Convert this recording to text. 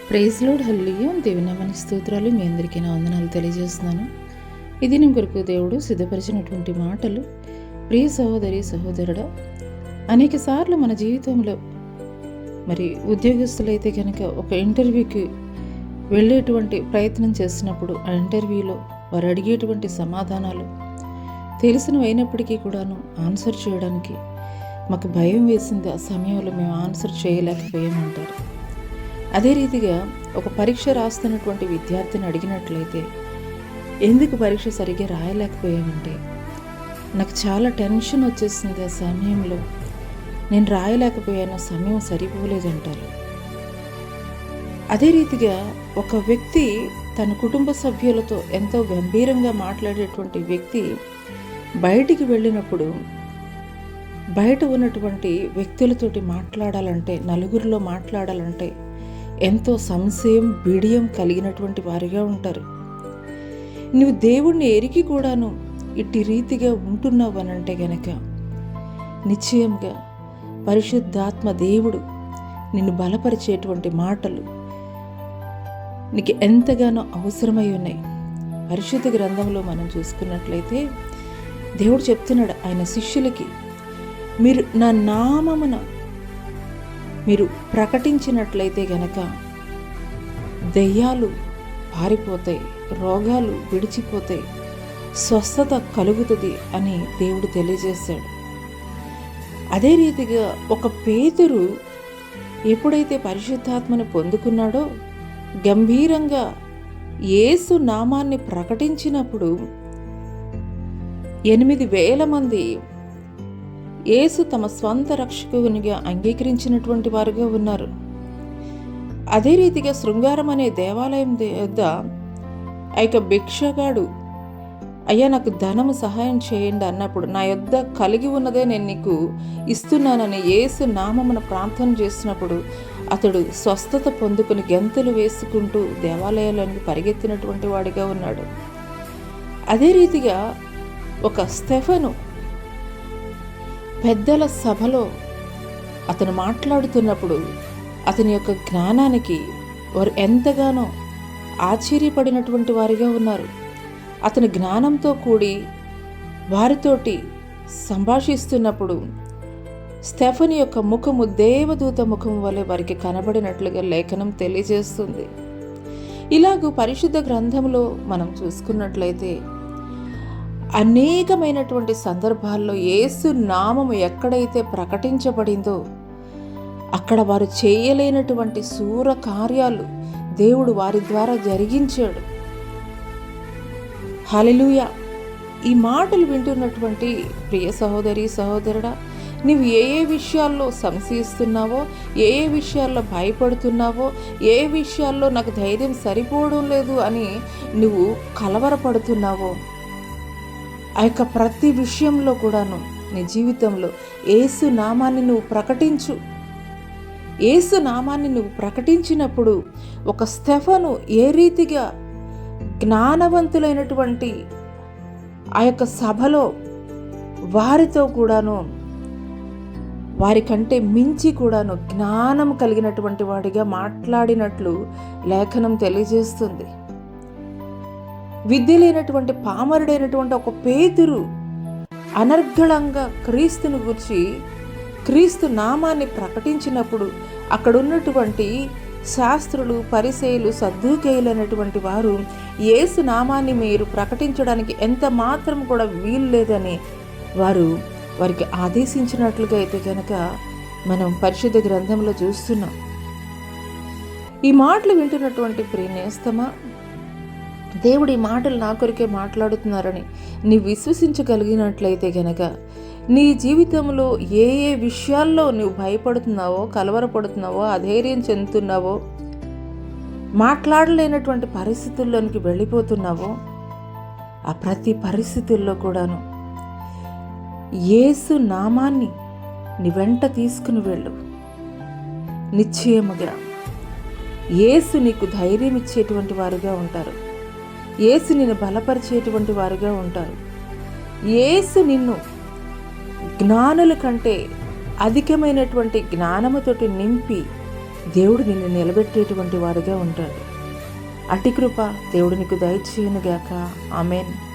Praise load హల్లెలూయా. దేవుని నామానికి స్తోత్రాలు. మీ అందరికీ నా వందనాలు తెలియజేస్తున్నాను. ఇది నీ కొరకు దేవుడు సిద్ధపరిచినటువంటి మాటలు. ప్రియ సహోదరి సహోదరుడా, అనేక సార్లు మన జీవితంలో మరి ఉద్యోగస్తులైతే కనుక ఒక ఇంటర్వ్యూకి వెళ్ళేటువంటి ప్రయత్నం చేసినప్పుడు ఆ ఇంటర్వ్యూలో వారు అడిగేటువంటి సమాధానాలు తెలిసినవి అయినప్పటికీ కూడాను ఆన్సర్ చేయడానికి మాకు భయం వేసింది. ఆ సమయంలో మేము ఆన్సర్ చేయలేకపోయామంటారు. అదే రీతిగా ఒక పరీక్ష రాస్తున్నటువంటి విద్యార్థిని అడిగినట్లయితే, ఎందుకు పరీక్ష సరిగ్గా రాయలేకపోయామంటే, నాకు చాలా టెన్షన్ వచ్చేసింది, ఆ సమయంలో నేను రాయలేకపోయాను, సమయం సరిపోలేదంటారు. అదే రీతిగా ఒక వ్యక్తి తన కుటుంబ సభ్యులతో ఎంతో గంభీరంగా మాట్లాడేటువంటి వ్యక్తి బయటికి వెళ్ళినప్పుడు బయట ఉన్నటువంటి వ్యక్తులతోటి మాట్లాడాలంటే, నలుగురిలో మాట్లాడాలంటే ఎంతో సంశయం బిడియం కలిగినటువంటి వారిగా ఉంటారు. నువ్వు దేవుణ్ణి ఎరిగి కూడాను ఇట్టి రీతిగా ఉంటున్నావు అనంటే గనక నిశ్చయంగా పరిశుద్ధాత్మ దేవుడు నిన్ను బలపరిచేటువంటి మాటలు నీకు ఎంతగానో అవసరమై ఉన్నాయి. పరిశుద్ధ గ్రంథంలో మనం చూసుకున్నట్లయితే దేవుడు చెప్తున్నాడు ఆయన శిష్యులకి, మీరు నా నామమున మీరు ప్రకటించినట్లయితే గనక దెయ్యాలు పారిపోతాయి, రోగాలు విడిచిపోతాయి, స్వస్థత కలుగుతుంది అని దేవుడు తెలియజేశాడు. అదే రీతిగా ఒక పేతురు ఎప్పుడైతే పరిశుద్ధాత్మని పొందుకున్నాడో గంభీరంగా యేసు నామాన్ని ప్రకటించినప్పుడు 8,000 మంది యేసు తమ స్వంత రక్షకునిగా అంగీకరించినటువంటి వారుగా ఉన్నారు. అదే రీతిగా శృంగారం అనే దేవాలయం వద్ద ఆ యొక్క భిక్షగాడు, అయ్యా నాకు ధనము సహాయం చేయండి అన్నప్పుడు, నా యొద్ద కలిగి ఉన్నదే నేను నీకు ఇస్తున్నానని యేసు నామమున ప్రార్థన చేసినప్పుడు అతడు స్వస్థత పొందుకుని గెంతులు వేసుకుంటూ దేవాలయాలకు పరిగెత్తినటువంటి వాడిగా ఉన్నాడు. అదే రీతిగా ఒక స్టెఫను పెద్దల సభలో అతను మాట్లాడుతున్నప్పుడు అతని యొక్క జ్ఞానానికి వారు ఎంతగానో ఆశ్చర్యపడినటువంటి వారిగా ఉన్నారు. అతని జ్ఞానంతో కూడి వారితోటి సంభాషిస్తున్నప్పుడు స్టెఫనీ యొక్క ముఖము దేవదూత ముఖం వలె వారికి కనబడినట్లుగా లేఖనం తెలియజేస్తుంది. ఇలాగూ పరిశుద్ధ గ్రంథంలో మనం చూసుకున్నట్లయితే అనేకమైనటువంటి సందర్భాల్లో యేసు నామము ఎక్కడైతే ప్రకటించబడిందో అక్కడ వారు చేయలేనటువంటి శూర కార్యాలు దేవుడు వారి ద్వారా జరిగించాడు. హల్లెలూయా. ఈ మాటలు వింటున్నటువంటి ప్రియ సహోదరి సహోదరుడా, నువ్వు ఏ విషయాల్లో సంశయిస్తున్నావో, ఏ విషయాల్లో భయపడుతున్నావో, ఏ విషయాల్లో నాకు ధైర్యం సరిపోవడం లేదు అని నువ్వు కలవరపడుతున్నావో, ఆ యొక్క ప్రతి విషయంలో కూడాను నీ జీవితంలో యేసు నామాన్ని నువ్వు ప్రకటించు. యేసు నామాన్ని నువ్వు ప్రకటించినప్పుడు ఒక స్టెఫను ఏ రీతిగా జ్ఞానవంతులైనటువంటి ఆ యొక్క సభలో వారితో కూడాను వారికంటే మించి కూడాను జ్ఞానం కలిగినటువంటి వాడిగా మాట్లాడినట్లు లేఖనం తెలియజేస్తుంది. విద్య లేనటువంటి పామరుడైనటువంటి ఒక పేతురు అనర్గళంగా క్రీస్తుని గురించి క్రీస్తు నామాన్ని ప్రకటించినప్పుడు అక్కడ ఉన్నటువంటి శాస్త్రులు, పరిసయ్యులు, సద్దూకయ్యులు అనేటువంటి వారు యేసు నామాన్ని మీరు ప్రకటించడానికి ఎంత మాత్రం కూడా వీలు లేదని వారికి ఆదేశించినట్లుగా అయితే కనుక మనం పరిశుద్ధ గ్రంథంలో చూస్తున్నాం. ఈ మాటలు వింటున్నటువంటి ప్రియ నేస్తమా, దేవుడు ఈ మాటలు నా కొరికే మాట్లాడుతున్నారని నీ విశ్వసించగలిగినట్లయితే గనక నీ జీవితంలో ఏ విషయాల్లో నువ్వు భయపడుతున్నావో, కలవరపడుతున్నావో, అధైర్యం చెందుతున్నావో, మాట్లాడలేనటువంటి పరిస్థితుల్లోనికి వెళ్ళిపోతున్నావో, ఆ ప్రతి పరిస్థితుల్లో కూడాను యేసు నామాన్ని నీ వెంట తీసుకుని వెళ్ళు. నిశ్చయముగా యేసు నీకు ధైర్యం ఇచ్చేటువంటి వారుగా ఉంటారు. యేసు నిన్ను బలపరిచేటువంటి వారుగా ఉంటారు. యేసు నిన్ను జ్ఞానుల కంటే అధికమైనటువంటి జ్ఞానముతోటి నింపి దేవుడు నిన్ను నిలబెట్టేటువంటి వాడుగా ఉంటాడు. అటి కృప దేవుడు నీకు దయచేయునుగాక. ఆమెన్.